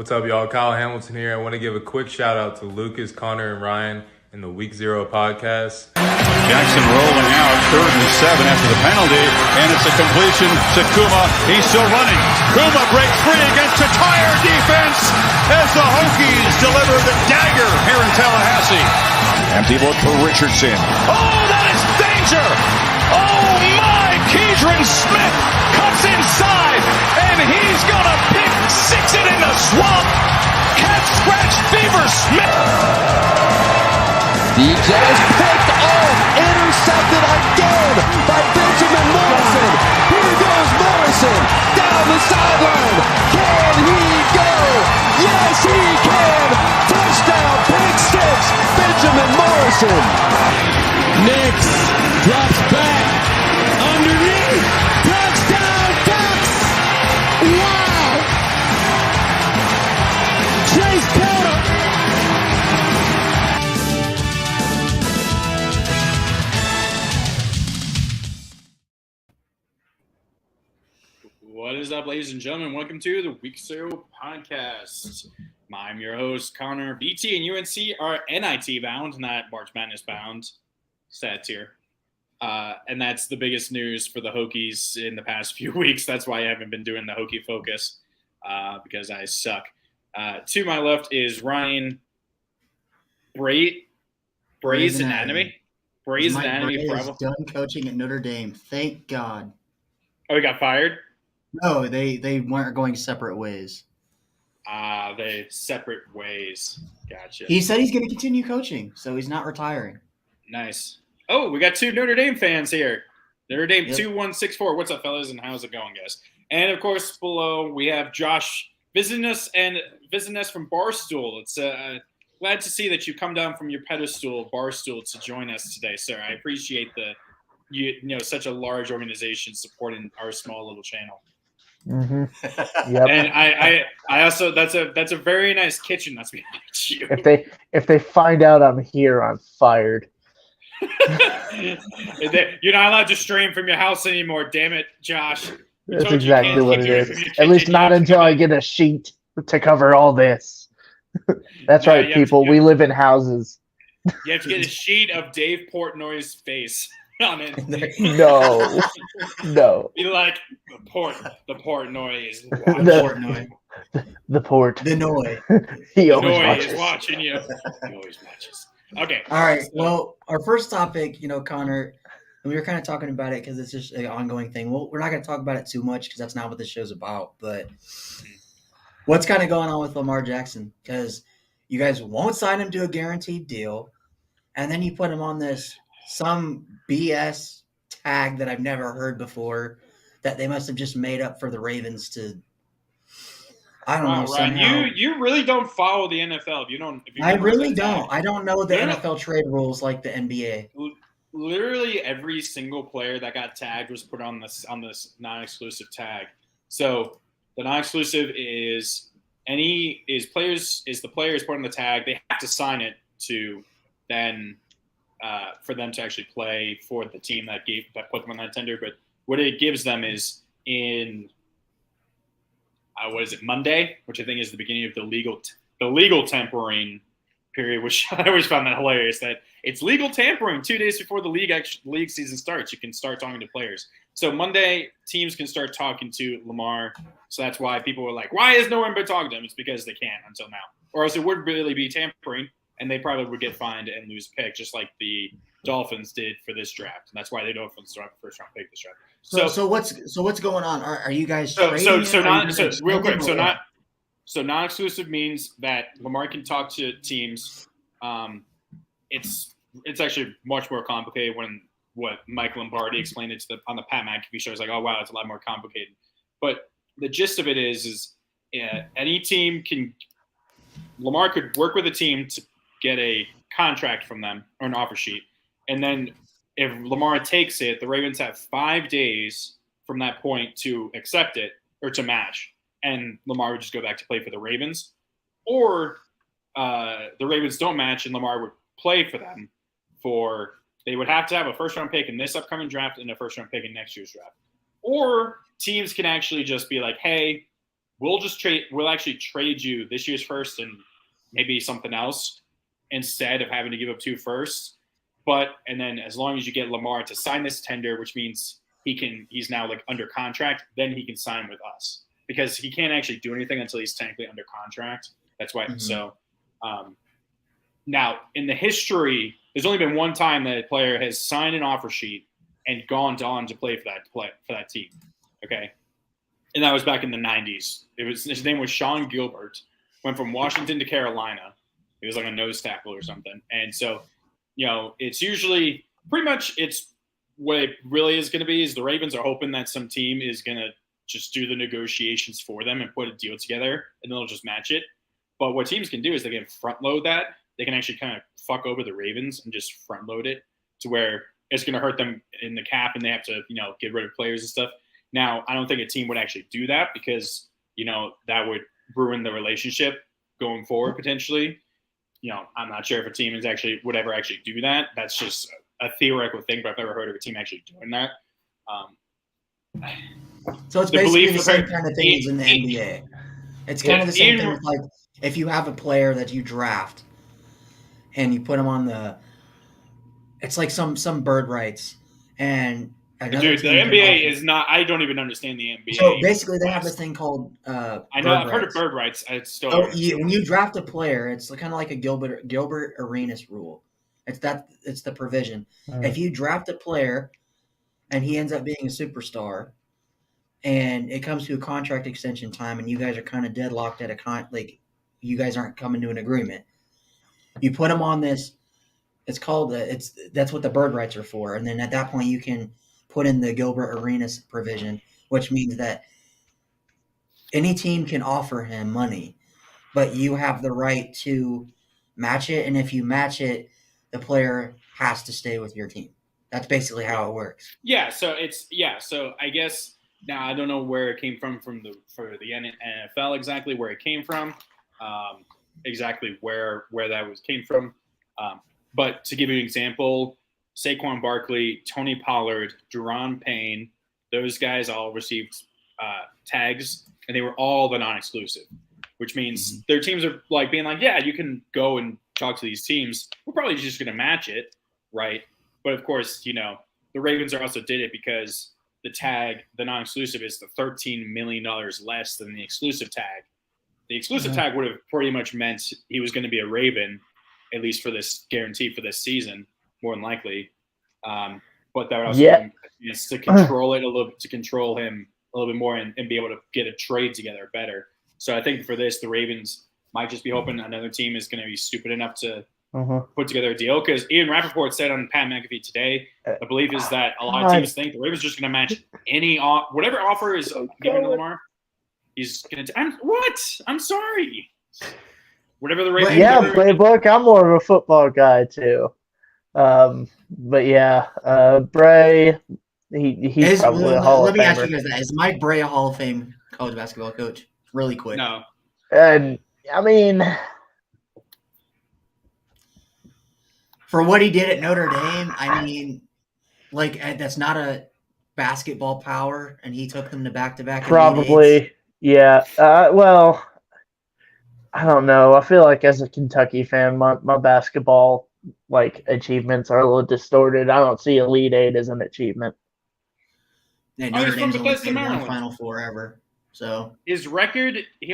What's up, y'all? Kyle Hamilton here. I want to give a quick shout out to Lucas, Connor, and Ryan in the Week Zero podcast. Jackson rolling out, 3rd and 7 after the penalty, and it's a completion to Kuma. He's still running. Kuma breaks free against a tired defense as the Hokies deliver the dagger here in Tallahassee. Empty look for Richardson. Oh, that is danger! Oh my! Keidron Smith cuts inside, and he's gonna pick six it in the swamp. Cat scratch fever Smith. DJ is picked off, intercepted again by Benjamin Morrison. Here goes Morrison down the sideline. Can he go? Yes, he can. Touchdown, pick six, Benjamin Morrison. Nix drops back underneath. Touchdown, Ducks. Wow. Chase Taylor. What is up, ladies and gentlemen? Welcome to the Week Zero podcast. I'm your host, Connor. BT and UNC are NIT bound, not March Madness bound. Stats here. And that's the biggest news for the Hokies in the past few weeks. That's why I haven't been doing the Hokie focus because I suck. To my left is Ryan Bray's Anatomy. Bray's Anatomy. Bray is done coaching at Notre Dame. Thank God. Oh, he got fired? No, they weren't going separate ways. They separate ways. Gotcha. He said he's going to continue coaching, so he's not retiring. Nice. Oh, we got two Notre Dame fans here. Notre Dame Yep. 2164. What's up, fellas, and how's it going, guys? And, of course, below we have Josh visiting us from Barstool. It's glad to see that you come down from your pedestal, Barstool, to join us today, sir. I appreciate such a large organization supporting our small little channel. Mm-hmm. Yep. And I also that's a very nice kitchen that's behind you. If they find out I'm here, I'm fired. You're not allowed to stream from your house anymore, damn it, Josh. That's exactly what it is. At least not until I get a sheet to cover all this. That's right, people. We live in houses. You have to get a sheet of Dave Portnoy's face on it. No. Be like, the Portnoy is Portnoy. The port. The Noy. He always Noy watches. is watching you. He always watches. Okay. All right. Well, our first topic, Connor, and we were kind of talking about it because it's just an ongoing thing. Well, we're not going to talk about it too much because that's not what this show's about. But what's kind of going on with Lamar Jackson? Because you guys won't sign him to a guaranteed deal, and then you put him on some BS tag that I've never heard before that they must have just made up for the Ravens to. I don't know. Ryan, somehow. you really don't follow the NFL. If you I really don't. I don't know the NFL trade rules like the NBA. Literally every single player that got tagged was put on this non-exclusive tag. So the non-exclusive is the player is put on the tag. They have to sign it to then for them to actually play for the team that put them on that tender. But what it gives them is in Monday, which I think is the beginning of the legal tampering period, which I always found that hilarious, that it's legal tampering 2 days before the league season starts. You can start talking to players. So Monday, teams can start talking to Lamar. So that's why people were like, why has no one been talking to him? It's because they can't until now. Or else it would really be tampering, and they probably would get fined and lose pick, just like the Dolphins did for this draft. And that's why the Dolphins don't have a first-round pick this draft. So what's going on? Are you guys non-exclusive means that Lamar can talk to teams. It's actually much more complicated when what Mike Lombardi explained it on the Pat McAfee show. It's like, oh wow, it's a lot more complicated. But the gist of it is any team Lamar could work with a team to get a contract from them or an offer sheet, and then if Lamar takes it, the Ravens have 5 days from that point to accept it or to match. And Lamar would just go back to play for the Ravens. Or the Ravens don't match and Lamar would play for them they would have to have a first-round pick in this upcoming draft and a first-round pick in next year's draft. Or teams can actually just be like, hey, we'll actually trade you this year's first and maybe something else instead of having to give up 2 firsts. And then as long as you get Lamar to sign this tender, which means he's now like under contract, then he can sign with us because he can't actually do anything until he's technically under contract. That's why. Mm-hmm. So now in the history, there's only been one time that a player has signed an offer sheet and gone on to play for that team. Okay. And that was back in the 90s. His name was Sean Gilbert, went from Washington to Carolina. He was like a nose tackle or something. And so, it's usually pretty much what it really is going to be is the Ravens are hoping that some team is going to just do the negotiations for them and put a deal together, and they'll just match it. But what teams can do is they can front load that. They can actually kind of fuck over the Ravens and just front load it to where it's going to hurt them in the cap and they have to, get rid of players and stuff. Now, I don't think a team would actually do that because, that would ruin the relationship going forward potentially. I'm not sure if a team would ever actually do that. That's just a theoretical thing, but I've never heard of a team actually doing that. So it's basically the same kind of thing as in the NBA. It's kind of the same thing with like if you have a player that you draft and you put them on it's like some bird rights and dude, the NBA is not. I don't even understand the NBA. So basically, they have this thing called. I know. I've heard of bird rights. It's still. So when you draft a player, it's kind of like a Gilbert Arenas rule. It's the provision. Mm-hmm. If you draft a player, and he ends up being a superstar, and it comes to a contract extension time, and you guys are kind of deadlocked at you guys aren't coming to an agreement. You put him on this. It's called that's what the bird rights are for, and then at that point you can put in the Gilbert Arenas provision, which means that any team can offer him money, but you have the right to match it. And if you match it, the player has to stay with your team. That's basically how it works. Yeah. So so I guess now I don't know where it came from for the NFL exactly where it came from, exactly where that came from. But to give you an example, Saquon Barkley, Tony Pollard, Daron Payne, those guys all received tags, and they were all the non-exclusive, which means their teams are like being like, yeah, you can go and talk to these teams. We're probably just going to match it, right? But of course, the Ravens also did it because the non-exclusive is the $13 million less than the exclusive tag. The exclusive tag would have pretty much meant he was going to be a Raven, at least for this guarantee for this season. More than likely, but that would also is to control it a little bit, to control him a little bit more and be able to get a trade together better. So I think for this, the Ravens might just be hoping another team is going to be stupid enough to put together a deal. Because Ian Rappaport said on Pat McAfee today, the belief is that a lot of teams think the Ravens are just going to match whatever offer is given to Lamar. He's going to. I'm sorry. Whatever the Ravens. Yeah, playbook. I'm more of a football guy too. But yeah, Bray, he's probably a Hall of Famer. Let me ask you guys that. Is Mike Bray a Hall of Fame college basketball coach? Really quick. No. And, I mean... For what he did at Notre Dame, I mean, that's not a basketball power, and he took them to back-to-back Probably, yeah. Well, I don't know. I feel like as a Kentucky fan, my basketball achievements are a little distorted. I don't see Elite Eight as an achievement. Yeah, Notre Dame's only played one Final Four ever. So his record, he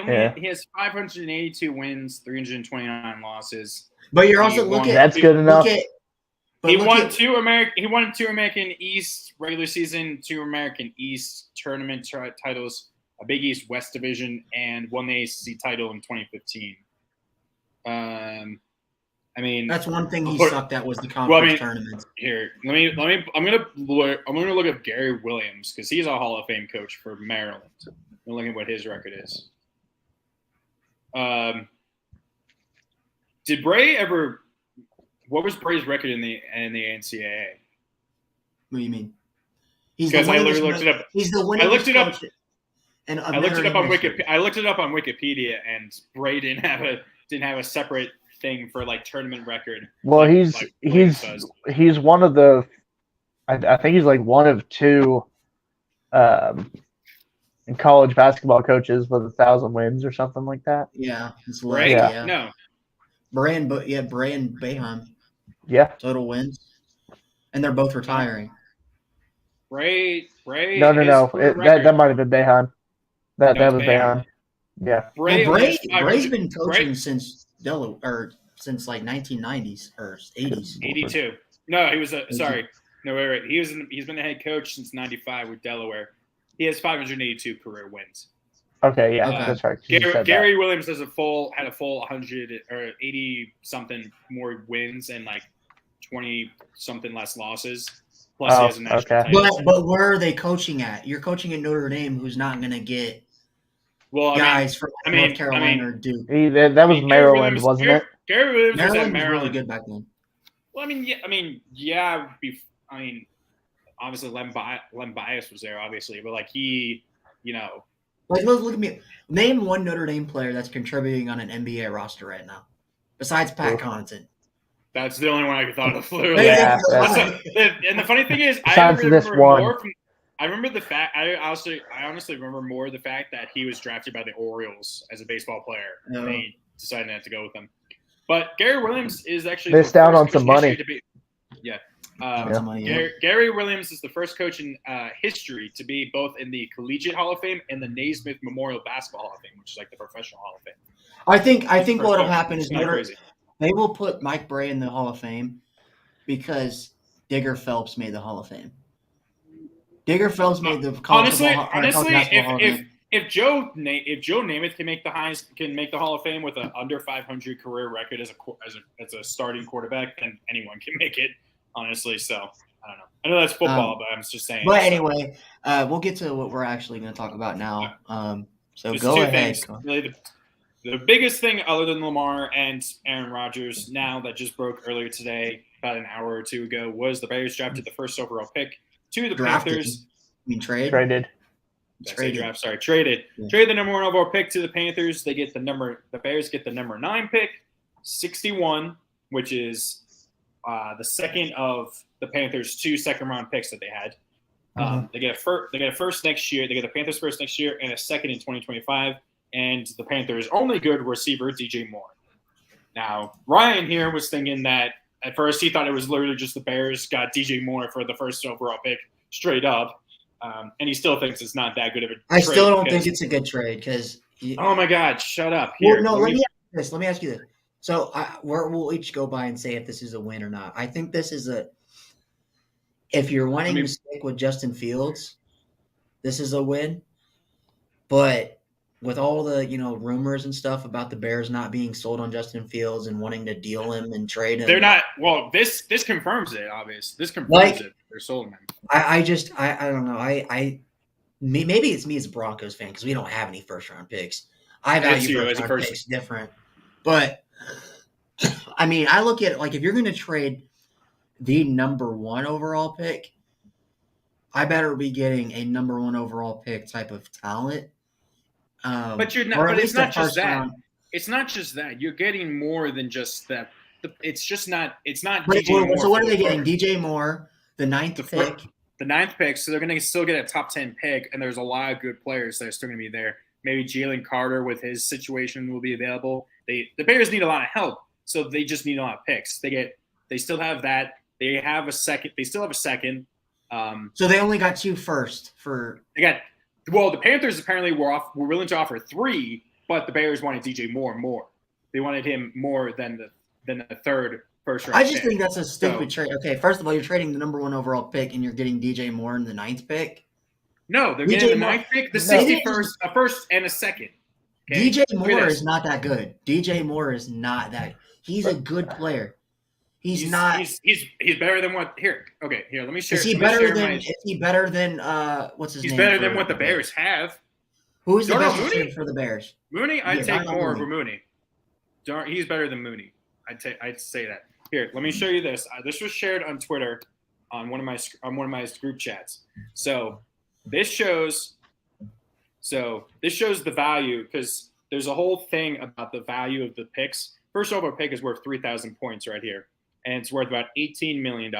has 582 wins, 329 losses. But you're also that's good enough. He won two American East regular season, 2 American East tournament titles, a Big East West Division, and won the ACC title in 2015. I mean, that's one thing he sucked at was the conference tournaments. Here, I'm gonna look at Gary Williams because he's a Hall of Fame coach for Maryland. I'm looking at what his record is. Did Bray ever? What was Bray's record in the NCAA? What do you mean? Because I literally looked it up. He's the winner. I looked it up. And I looked it up on Wikipedia. I looked it up on Wikipedia, and Bray didn't have a separate thing for tournament record. Well, he's one of the. I think he's one of 2 and college basketball coaches with 1,000 wins or something like that. Yeah, it's Bray? left. Yeah. Yeah, No. Bray and Boeheim Yeah. total wins, and they're both retiring. Bray. No. his career record- That might have been Behan. That No, was it's Behan. Yeah. Bray Well, only has Bray's 500 been coaching Bray- since since like 1990s or 80s. 82. No, he was sorry. No, wait. He's been the head coach since 95 with Delaware. He has 582 career wins. Okay. Yeah. Okay. That's right. You said that. Gary Williams had a full 100 or 80 something more wins and like 20 something less losses. Plus, he has a national okay. title. But where are they coaching at? You're coaching at Notre Dame, who's not going to get Well, guys from North Carolina or Duke. That was Maryland, wasn't it? Gary Williams was Maryland at was Maryland. really good back then. Well, obviously Len Bias was there, obviously, but like he, Like, look at me. Name one Notre Dame player that's contributing on an NBA roster right now, besides Pat Connaughton. that's the only one I could thought of. Literally. Yeah, And the funny thing is, Besides this one. I remember the fact. I honestly remember more the fact that he was drafted by the Orioles as a baseball player. No. And they decided not to go with him. But Gary Williams is actually They're the down first on some coach in money. history to be- yeah. Some money, yeah. Gary Williams is the first coach in history to be both in the Collegiate Hall of Fame and the Naismith Memorial Basketball Hall of Fame, which is like the professional Hall of Fame. I think First what'll coach. happen is It's not crazy. they will put Mike Bray in the Hall of Fame because Digger Phelps made the Hall of Fame. Digger Phelps made the college basketball Hall of Fame. if Joe Namath can make the Hall of Fame with an under 500 career record as a starting quarterback, then anyone can make it. Honestly, so I don't know. I know that's football, but I'm just saying. But anyway, we'll get to what we're actually going to talk about now. So There's go two ahead. things. Really, the biggest thing other than Lamar and Aaron Rodgers now that just broke earlier today, about an hour or two ago, was the Bears drafted the first overall pick to the Drafted. Panthers. Trade. Traded. Traded. Traded. Traded. Yeah. Traded the number 1 overall pick to the Panthers. The Bears get the number 9 pick, 61, which is the second of the Panthers' 2 second-round picks that they had. They get a first next year. They get the Panthers first next year and a second in 2025. And the Panthers' only good receiver, DJ Moore. Now, Ryan here was thinking that at first he thought it was literally just the Bears got DJ Moore for the first overall pick straight up. And he still thinks it's not that good of a trade. I still don't think it's a good trade because. Oh my God! Shut up. Here, Well, no, let me ask you this. So we'll each go by and say if this is a win or not. I think this is a. If you're wanting to stick with Justin Fields, this is a win. But with all the rumors and stuff about the Bears not being sold on Justin Fields and wanting to deal him and trade him, they're not. Well, this confirms it. Obviously, this confirms it. They're sold him. I don't know. Maybe it's me as a Broncos fan because we don't have any first round picks. I value first round picks different, but I mean, I look at it like if you're going to trade the number 1 overall pick, I better be getting a number 1 overall pick type of talent. But you're not. or at But least it's not a just first that. round. It's not just that. You're getting more than just that. It's just not. It's not. But, DJ Moore so what for are they the getting? first. DJ Moore, the 9th pick. The 9th pick, so they're going to still get a top 10 pick, and there's a lot of good players that are still going to be there. Maybe Jalen Carter with his situation will be available. The Bears need a lot of help, so they just need a lot of picks. They still have that. They have a second. They still have a second. So they only got 2 first for. The Panthers apparently were willing to offer 3, but the Bears wanted DJ Moore more. They wanted him more than the third first round. I just think that's a stupid trade. Okay, first of all, you're trading the number 1 overall pick and you're getting DJ Moore in the 9th pick. No, they're DJ getting the Moore- 9th pick, the No. 61st, a first and a second. Okay? DJ Look at Moore this. is not that good. DJ Moore is not that. He's a good player. He's not. He's better than what here. Okay, here. Let me share. Is he let me better share than? my- Is he better than? What's his He's name? better for than what the Bears have. Who is the Darnell best Mooney? receiver for the Bears? Mooney, I'd Yeah, take Darnell more Mooney. over Mooney. He's better than Mooney. I'd say that. Here, let me show you this. This was shared on Twitter on one of my group chats. So this shows the value because there's a whole thing about the value of the picks. First overall pick is worth 3,000 points right here, and it's worth about $18 million.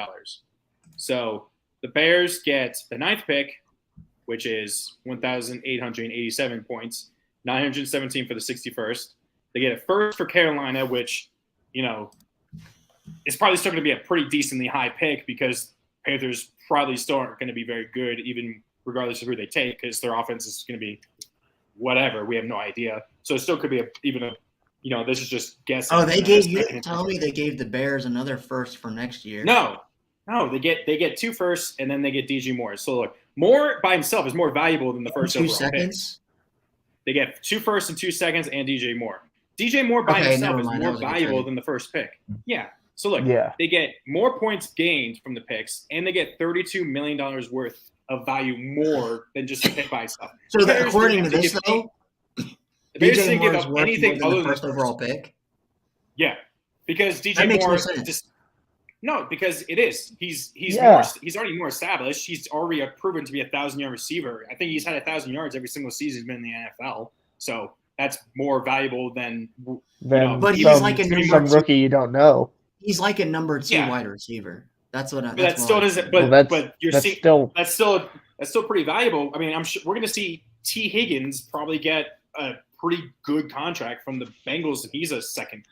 So the Bears get the 9th pick, which is 1,887 points, 917 for the 61st. They get a first for Carolina, which, is probably still going to be a pretty decently high pick because Panthers probably still aren't going to be very good, even regardless of who they take, because their offense is going to be whatever. We have no idea. So it still could be this is just guessing. Oh, you didn't tell me they gave the Bears another first for next year. No, they get 2 firsts and then they get DJ Moore. So look, Moore by himself is more valuable than the first overall seconds. Pick. They get 2 firsts and 2 seconds and DJ Moore. DJ Moore by himself is more valuable than the first pick. Yeah. So look, they get more points gained from the picks, and they get $32 million worth of value more than just a pick by itself. So according to this, though, DJ Moore is worth anything more than the first overall pick. Yeah, because DJ that makes Moore no sense. Because it is. He's already more established. He's already proven to be a 1,000-yard receiver. I think he's had 1,000 yards every single season he's been in the NFL. So that's more valuable than but he's like some rookie you don't know. He's like a number 2 wide receiver. That's what. But that still doesn't. But you're seeing that's still pretty valuable. I mean, I'm sure we're going to see T. Higgins probably get a pretty good contract from the Bengals, and he's a second.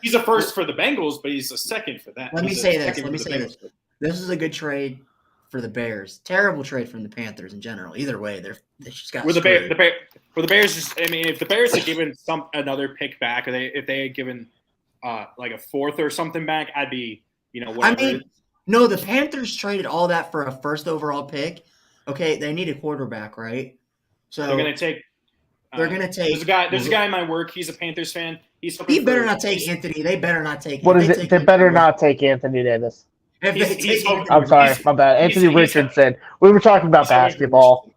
He's a first for the Bengals, but he's a second for that. Let me say this. This is a good trade for the Bears. Terrible trade from the Panthers in general. Either way, they just got the Bears. If the Bears had given another pick back, or if they had given like a fourth or something back, I'd be whatever. No, the Panthers traded all that for a first overall pick. Okay, they need a quarterback, right? So they're gonna take. There's a guy in my work. He's a Panthers fan. He better not take Anthony. They better not take. What is it? They better not take Anthony Davis. I'm sorry, my bad. Anthony Richardson. We were talking about basketball.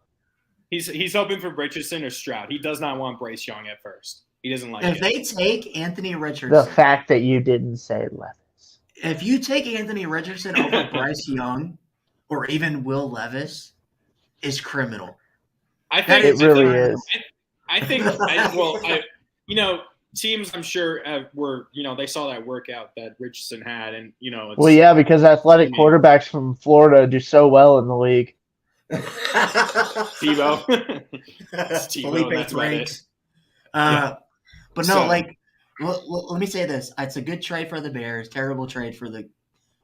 He's hoping for Richardson or Stroud. He does not want Bryce Young at first. He doesn't like it. If they take Anthony Richardson, the fact that you didn't say Levis. If you take Anthony Richardson over Bryce Young or even Will Levis, is criminal. I think it really is. I think teams I'm sure were they saw that workout that Richardson had, and because athletic quarterbacks from Florida do so well in the league. Tebow, Felipe Franks. But no, let me say this: it's a good trade for the Bears, terrible trade for the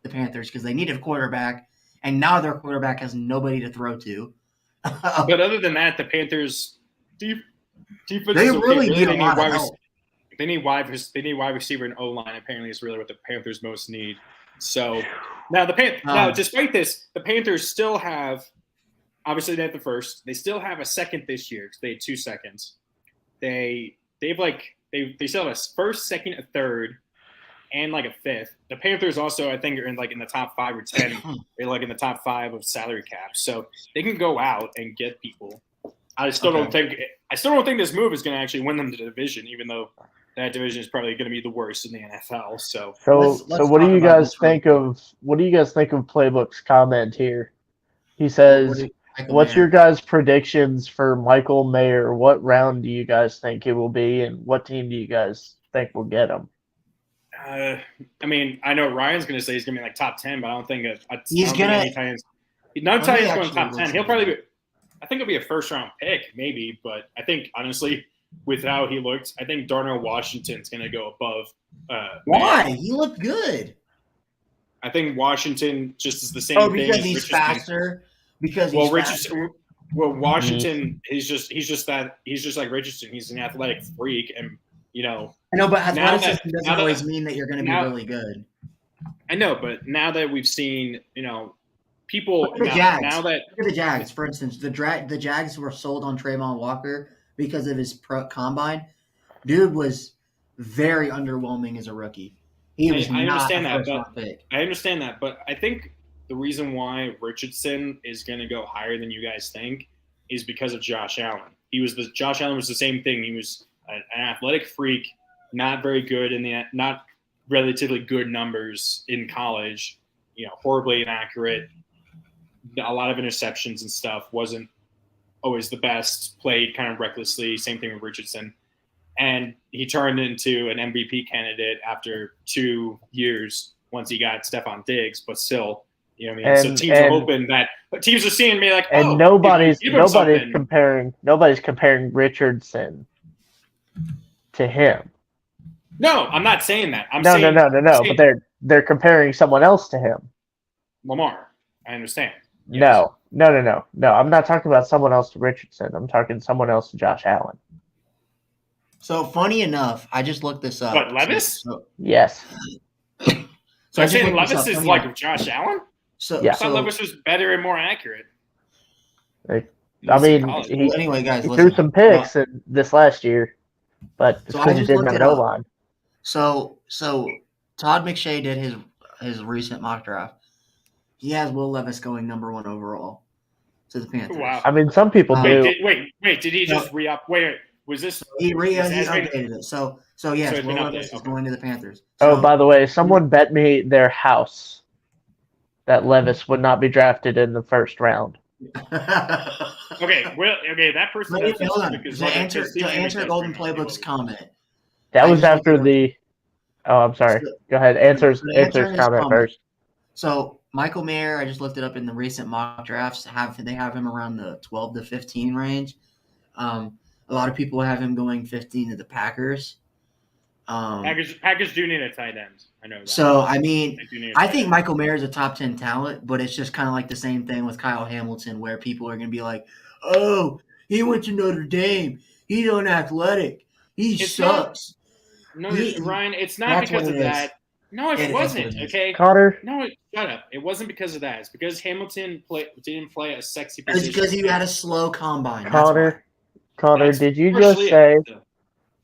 Panthers because they needed a quarterback, and now their quarterback has nobody to throw to. But other than that, the Panthers defense they really need a lot of help. They need wide receiver and O-line. Apparently, is really what the Panthers most need. So now despite this, the Panthers still have. Obviously, they have the first. They still have a second this year because they had 2 seconds. They still have a first, second, a third, and like a fifth. The Panthers also, I think, are in the top 5 or 10. They're in the top 5 of salary cap, so they can go out and get people. I still don't think this move is going to actually win them the division, even though that division is probably going to be the worst in the NFL. So what do you guys think of Playbook's comment here? He says, "What's your guys' predictions for Michael Mayer? What round do you guys think it will be, and what team do you guys think will get him?" I know Ryan's going to say he's going to be top 10, but I don't think he's going to. None tight ends going top 10. He'll probably be. I think it'll be a first-round pick, maybe, but I think honestly, with how he looked, I think Darnell Washington's going to go above. Why? He looked good. I think Washington just is the same. Oh, because he's faster. Because Washington he's just like Richardson. He's an athletic freak, and I know, but athleticism doesn't always mean that you're going to be really good. I know, but now that we've seen, people look at the Jags, for instance, the Jags were sold on Trayvon Walker because of his combine. Dude was very underwhelming as a rookie. He was I not understand a that, first-round pick. I understand that, but I think the reason why Richardson is going to go higher than you guys think is because of Josh Allen. Josh Allen was the same thing. He was an athletic freak, not very good not relatively good numbers in college. Horribly inaccurate, a lot of interceptions and stuff. Wasn't always the best. Played kind of recklessly. Same thing with Richardson, and he turned into an MVP candidate after 2 years once he got Stephon Diggs, but still. You know what I mean? So teams are hoping that teams are seeing me like, and oh, nobody's give him something. comparing Richardson to him. No, I'm not saying that. I'm No. saying, But they're comparing someone else to him. Lamar. I understand. Yes. No. I'm not talking about someone else to Richardson. I'm talking someone else to Josh Allen. So funny enough, I just looked this up. What, Levis? Yes. So I I'm just saying looked this Levis up. is Funny like enough. Josh Allen? Yeah. I thought Levis was better and more accurate. I mean, anyway, guys, he listen. threw some picks in this last year, but it's So I because he just didn't looked have it an up. O-line. So Todd McShay did his recent mock draft. He has Will Levis going number 1 overall to the Panthers. Wow. I mean, some people do. Wait, did he just re-up? Wait, was this? He updated it. So yes, it's Will been Levis updated, is okay. going to the Panthers. Oh, So, by the way, someone bet me their house that Levis would not be drafted in the first round. Okay, that person. Wait, hold on. Because To answer Golden Playbook's comment. That I was just after looked the. Oh, I'm sorry. So- Go ahead. Answer's to answer his comment comment. first. So Michael Mayer, I just looked it up in the recent mock drafts. They have him around the 12 to 15 range. A lot of people have him going 15 to the Packers. Packers do need a tight end. I know that. So I mean, They do need a I tight think end. Michael Mayer is a top 10 talent, but it's just kind of like the same thing with Kyle Hamilton, where people are going to be like, "Oh, he went to Notre Dame. He's unathletic. He It's sucks." No, He- Ryan, it's not that's because what of it is. that. No, it It is wasn't. what it is. Okay. Connor, No, shut up. It wasn't because of that. It's because Hamilton didn't play a sexy It's position. because he had a slow combine. That's why. Connor, That's did you partially just it, say? though.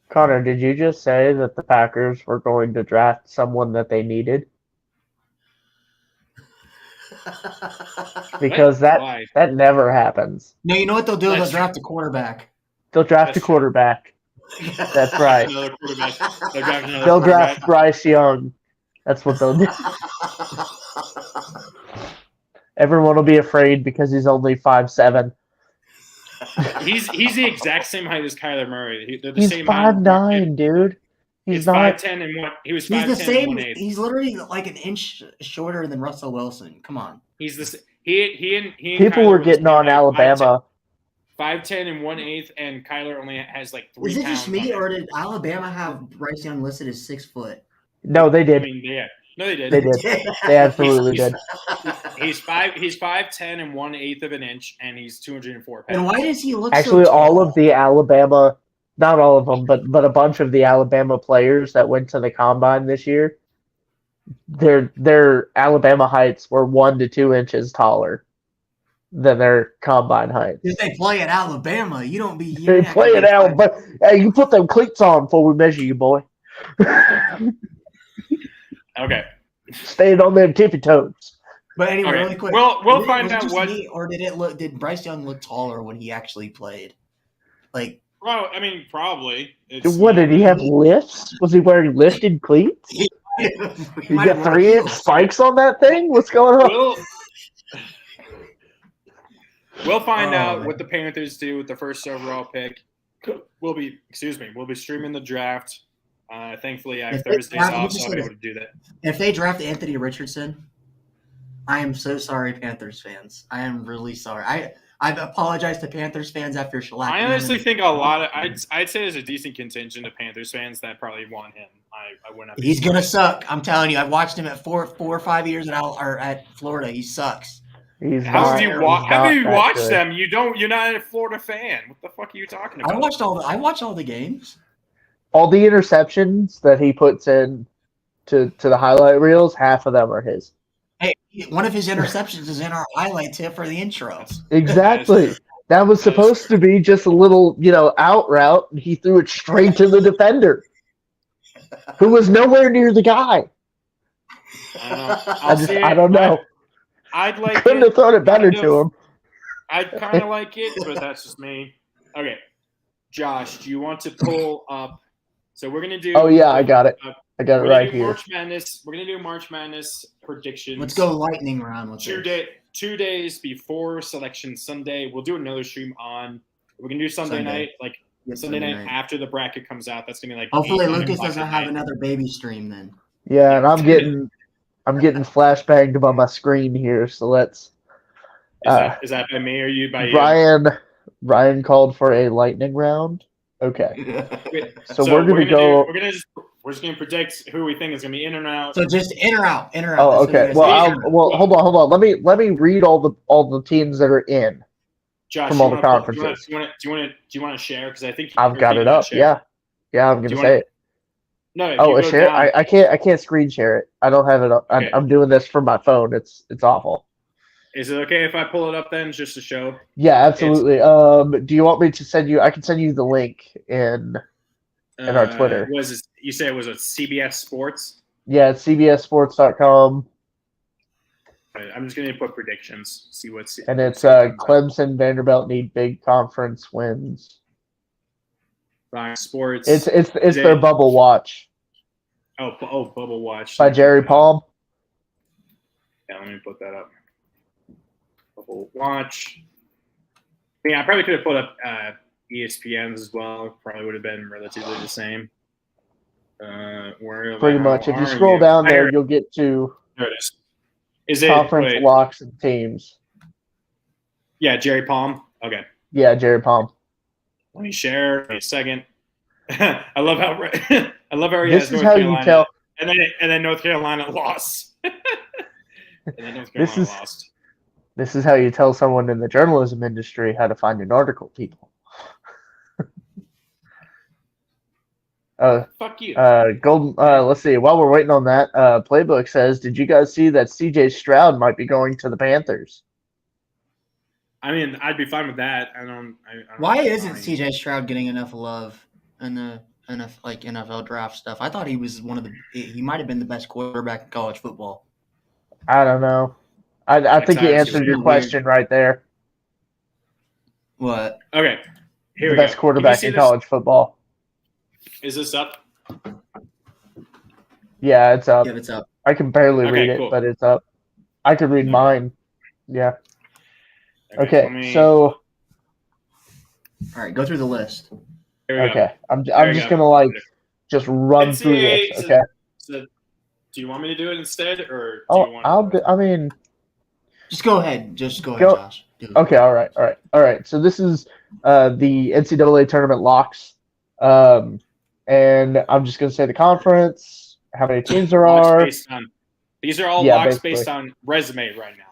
Connor, did you just say that the Packers were going to draft someone that they needed? Because Why? that never happens. No, you know what they'll do? They'll That's- draft a quarterback. They'll draft That's a quarterback. That's right. Another quarterback. They'll draft another They'll quarterback. draft Bryce Young. That's what they'll do. Everyone will be afraid because he's only 5'7". He's the exact same height as Kyler Murray. They're the He's same height. 5'9", dude. He's He's not. 5'10" and what? He was He's 5'10" the and same. 1/8. He's literally like an inch shorter than Russell Wilson. Come on. He's the he and People Kyler were was getting on like Alabama. 5'10" and 1/8, and Kyler only has like 3 Is it pounds. just me, on him. or did Alabama have Bryce Young listed as 6 foot? No, they I did. mean, yeah. No, they did. They did. They absolutely did. He's 5'10" and 1/8 of an inch, and he's 204 pounds. And why does he look Actually, so tall? all of the Alabama, not all of them, but a bunch of the Alabama players that went to the combine this year, their Alabama heights were 1 to 2 inches taller than their combine heights. If they play at Alabama, you don't be. They play at Alabama. Hey, you put them cleats on before we measure you, boy. Okay. Staying on them tippy toes. But anyway, Okay. really quick. We'll was find it out just what. me, or did Bryce Young look taller when he actually played? Like, Well, I mean, probably. It's, What, did he have lifts? Was he wearing lifted cleats? he You might got have 3-inch heels. spikes on that thing? What's going on? We'll find Oh, out man. what the Panthers do with the first overall pick. We'll be streaming the draft. Thankfully, I have If they Thursdays draft- off, so just I'll be say able to do that. If they draft Anthony Richardson, I am so sorry, Panthers fans. I am really sorry. I apologize to Panthers fans after shellacking I them honestly in- think a lot of I'd say there's a decent contingent of Panthers fans that probably want him. I wouldn't have. He's gonna suck. I'm telling you. I've watched him at four or 5 years at Florida. He sucks. He's How not, do you he's watch? How not do you that watch good. them? You're not a Florida fan. What the fuck are you talking about? I watch all the games. All the interceptions that he puts in to the highlight reels, half of them are his. Hey, one of his interceptions is in our highlight tip for the intro. Exactly. That was supposed to be just a little, out route, and he threw it straight to the defender, who was nowhere near the guy. I don't know. I don't know. I'd like Couldn't it. have thrown it better kind to of. him. I'd kind of like it, but that's just me. Okay, Josh, do you want to pull up? So we're gonna do. Oh yeah, I got it. I got it We're gonna right do here. March Madness. We're gonna do March Madness predictions. Let's go lightning round with this. 2 days before Selection Sunday. We'll do another stream on. We're gonna do Sunday Sunday. night, like Yes, Sunday night after the bracket comes out. That's gonna be like. Hopefully 8, 9 Lucas o'clock doesn't at have night. another baby stream then. Yeah, and I'm getting I'm getting flashbanged on my screen here, so let's. Is that by me or you by you? Ryan called for a lightning round. Okay, Wait, so we're gonna go. We're just gonna predict who we think is gonna be in or out. So just in or out, in or out. Oh, That's what you okay. guys say. Hold on. Let me read all the teams that are in Josh, from all the conferences. Do you want to share? Because I think I've got it up. Yeah, I'm gonna say it. No. Oh, a share? I can't screen share it. I don't have it up. Okay. I'm doing this from my phone. It's awful. Is it okay if I pull it up then, just to show? Yeah, absolutely. Do you want me to send you? I can send you the link in our Twitter. You say it was a CBS Sports? Yeah, it's cbssports.com. Right, I'm just gonna put predictions. See what's. And it's Clemson, Vanderbilt need big conference wins. Fox Sports. It's their Bubble Watch. Oh, Bubble Watch by Jerry Palm. Yeah, let me put that up. Bubble Watch. Yeah, I probably could have put up ESPN's as well. Probably would have been relatively the same. Pretty much. If you scroll down there, you'll get to there it is. Is it conference locks and teams? Yeah, Jerry Palm. Okay. Yeah, Jerry Palm. Let me share a second. I love how he this has is North how Carolina, you tell. and then North Carolina lost. This is how you tell someone in the journalism industry how to find an article, people. Fuck you. Golden. Let's see. While we're waiting on that, Playbook says, "Did you guys see that C.J. Stroud might be going to the Panthers?" I mean, I'd be fine with that. I don't Why isn't C.J. Stroud getting enough love in the NFL draft stuff? I thought he was he might have been the best quarterback in college football. I don't know. I think you answered your question right there. What? Okay. Here the we best go. quarterback in college football. Is this up? Yeah, it's up. Yeah, it's up. I can barely read it, cool. but it's up. I could read mine. Yeah. Okay, so. All right, go through the list. Okay, I'm just gonna just run through this. Okay. So, do you want me to do it instead, or do you want? I mean. Just go ahead. Josh. Okay. All right. So this is the NCAA tournament locks, and I'm just gonna say the conference, how many teams there are. These are all locks based on resume right now.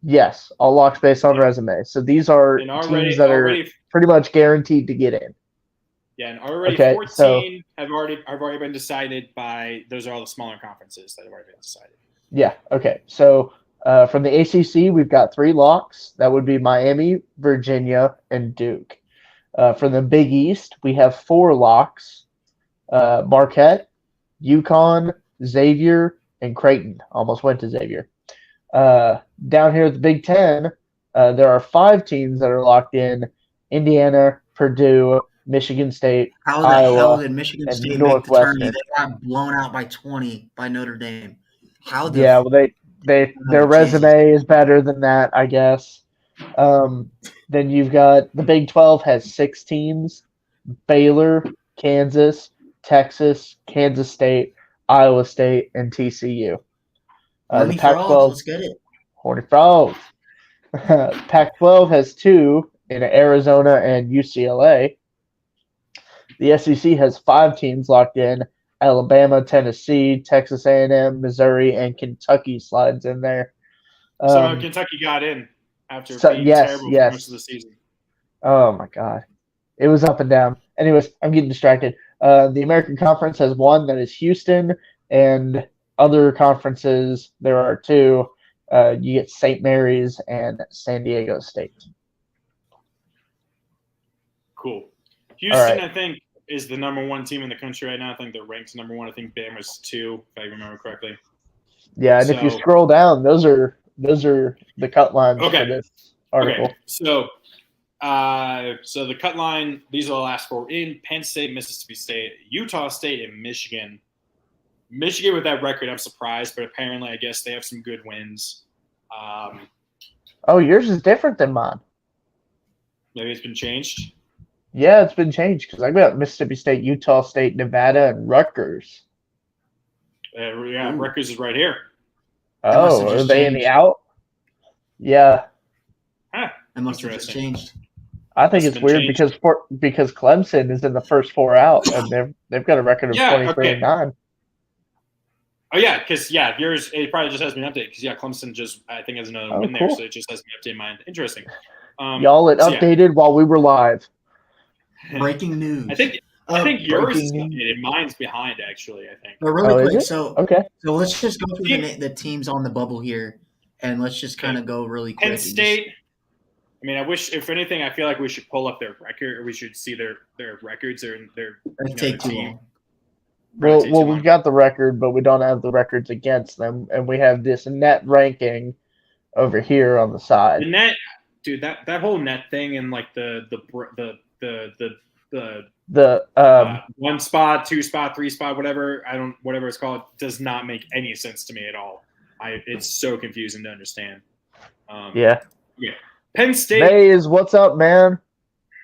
Yes, all locks based on resume. So these are teams that are pretty much guaranteed to get in. Yeah, and already 14 have already been decided by. Those are all the smaller conferences that have already been decided. Yeah. Okay. So from the ACC, we've got 3 locks. That would be Miami, Virginia, and Duke. From the Big East, we have 4 locks: Marquette, UConn, Xavier, and Creighton. Almost went to Xavier. Down here at the Big Ten, there are 5 teams that are locked in: Indiana, Purdue, Michigan State, Iowa. How the hell did Michigan State make the tournament? They got blown out by 20 by Notre Dame. Their resume is better than that, I guess. Then you've got the Big 12 has 6 teams: Baylor, Kansas, Texas, Kansas State, Iowa State, and TCU. The Pac-12, let's get it. Horny Frogs. Pac-12 has 2 in Arizona and UCLA. The SEC has 5 teams locked in: Alabama, Tennessee, Texas A&M, Missouri, and Kentucky slides in there. So Kentucky got in after being terrible for most of the season. Oh, my God. It was up and down. Anyways, I'm getting distracted. The American Conference has 1, that is Houston, and other conferences, there are 2. You get St. Mary's and San Diego State. Cool. Houston, I think, is the number 1 team in the country right now. I think they're ranked number 1. I think Bama's 2, if I remember correctly. Yeah, and if you scroll down, those are the cut lines for this article. Okay. So the cut line, these are the last 4 in: Penn State, Mississippi State, Utah State, and Michigan. Michigan with that record, I'm surprised, but apparently I guess they have some good wins. Yours is different than mine. Maybe it's been changed. Yeah, it's been changed because I got Mississippi State, Utah State, Nevada, and Rutgers. Yeah, Rutgers is right here. Oh, are just they in the changed. out? Yeah, Ah, That must have just Interesting. changed. I think Must it's have been weird changed. because Clemson is in the first 4 out, and they've got a record of Yeah, 23-9. Oh yeah, because yours it probably just has been updated because Clemson just I think has another Oh, win there, cool. so it just has been updated. Mine interesting. Y'all, it so yeah. updated while we were live. Breaking news. I think yours is breaking news. updated. Mine's behind actually. I think. But really Oh, is quick, it? so Okay. let's just go through the teams on the bubble here, and let's just kind of go really quick. Penn and just- State. I mean, I wish if anything, I feel like we should pull up their record, or we should see their records or their That'd take too long. Well, take too long. we've got the record, but we don't have the records against them, and we have this net ranking over here on the The side. net, dude. That whole net thing and like the 1 spot, 2 spot, 3 spot, whatever it's called, does not make any sense to me at all. It's so confusing to understand. Yeah. Penn State. Mays, what's up, man?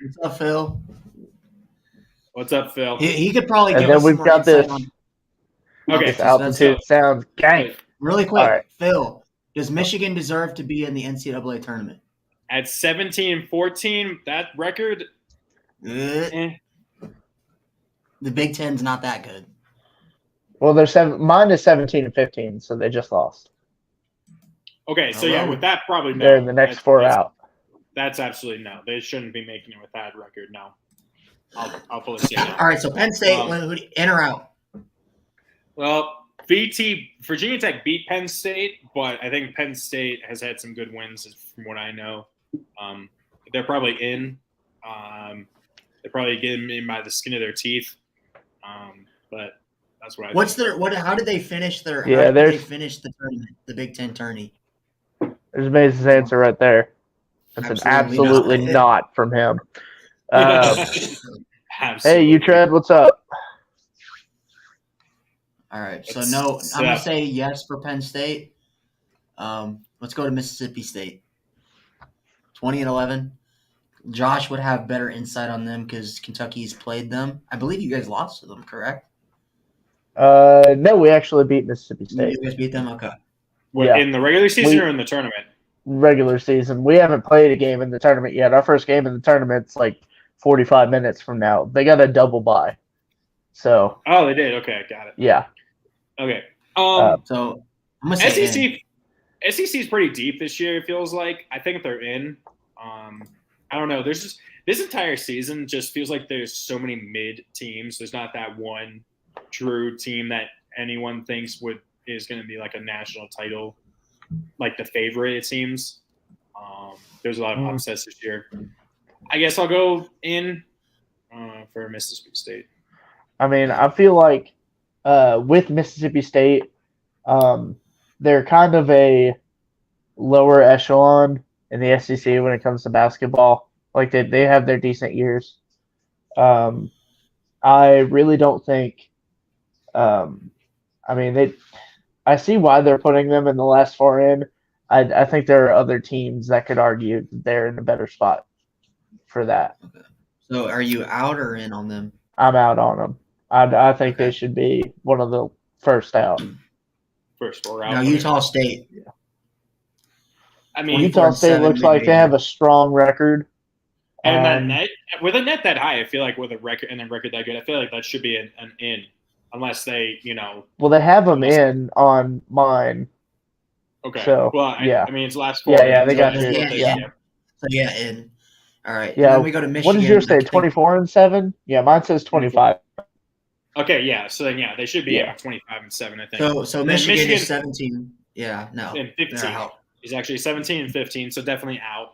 What's up, Phil? What's up, Phil? He could probably And give then us we've some more got insight this. on. Okay, This so altitude sounds gang. Really quick, All right. Phil, does Michigan deserve to be in the NCAA tournament? At 17-14, that record. The Big Ten's not that good. Well, mine is 17-15, so they just lost. Okay, so Hello. with that probably no. They're in the next 4 out. That's absolutely no. They shouldn't be making it with that record. No, I'll fully say no. All right, so Penn State, in or out? Well, Virginia Tech beat Penn State, but I think Penn State has had some good wins from what I know. They're probably in. They're probably getting in by the skin of their teeth. But that's what I think. How did they finish their? Yeah, how did they there's- finish the tournament, the Big Ten tourney? There's Mays' answer right there. That's an Absolutely absolutely not. not from him. Hey, Absolutely. Utrecht, what's up? All right, so It's- no, it's, I'm gonna say yes for Penn State. Let's go to Mississippi State. 20-11. Josh would have better insight on them because Kentucky's played them. I believe you guys lost to them, correct? No, we actually beat Mississippi State. You guys beat them, okay. Yeah. In the regular season or in the tournament? Regular season. We haven't played a game in the tournament yet. Our first game in the tournament's like 45 minutes from now. They got a double bye. So, Oh, they did. Okay, got it. yeah. Okay. So I'm gonna say in. SEC is pretty deep this year. It feels like. I think they're in. I don't know. There's just this entire season just feels like there's so many mid teams. There's not that one true team that anyone thinks is going to be like a national title, like the favorite. It seems. There's a lot of upsets this year. I guess I'll go in for Mississippi State. I mean, I feel like with Mississippi State, they're kind of a lower echelon in the SEC when it comes to basketball. Like they have their decent years. I really don't think. I mean, I see why they're putting them in the last 4 in. I think there are other teams that could argue that they're in a better spot for that. So are you out or in on them? I'm out on them. I think they should be one of the first out. First 4 out. Now Utah State. I mean, Utah State 4-7 looks like they have a strong record. and that net with a net that high, I feel like with a record that good, I feel like that should be an in, unless they, Well, they have them in on mine. Okay. So, well, yeah. I mean, it's last 4. Yeah, they got you. Yeah. So yeah, in. All right. Yeah. Then we go to Michigan. What does yours say? 24-7? Yeah, mine says 25. Okay, yeah. So then, they should be Yeah. 25-7, I think. So then Michigan is 17. Yeah, no. and They're 15. out. He's actually 17 and 15, so definitely out.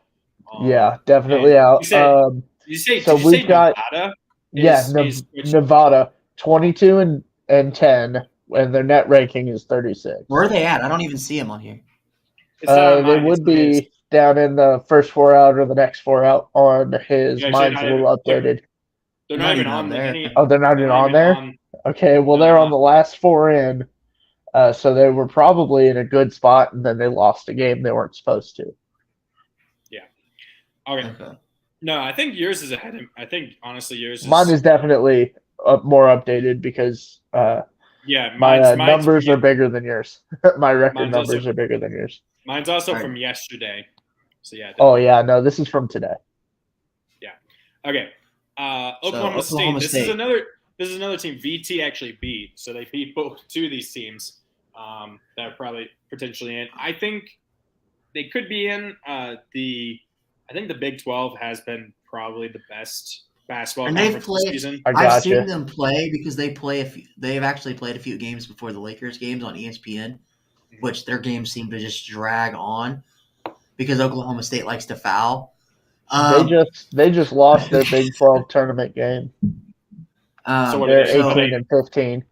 Yeah, definitely and out. you said- So did you we've say got- Nevada? Yeah, Nevada 22 and 10, and their net ranking is 36. Where are they at? I don't even see them on here. It's not on They mine, would it's on his. be down in the first 4 out or the next 4 out on his. Yeah, Mine's not a little updated. They're not not even even on on there. there. Oh, they're not even on there? Okay, well, No, they're they're on the last 4 in, so they were probably in a good spot, and then they lost a game they weren't supposed to. Okay. Okay. No, I think yours is ahead. I think honestly, yours is. Mine is definitely more updated because Yeah, My mine's numbers are bigger than yours. My record Mine's numbers also- are bigger than yours. Mine's also All right. from yesterday. So yeah. Oh yeah, no, this is from today. Okay. Oklahoma Oklahoma State. State. This is another team VT actually beat. So they beat both two of these teams that are probably potentially in. I think they could be in. I think the Big 12 has been probably the best basketball And they've conference this played- season. I I've gotcha. seen them play because they've actually played a few games before the Lakers games on ESPN, which their games seem to just drag on because Oklahoma State likes to foul. They just lost their Big 12 tournament game. So what They're do they- 18 and 15.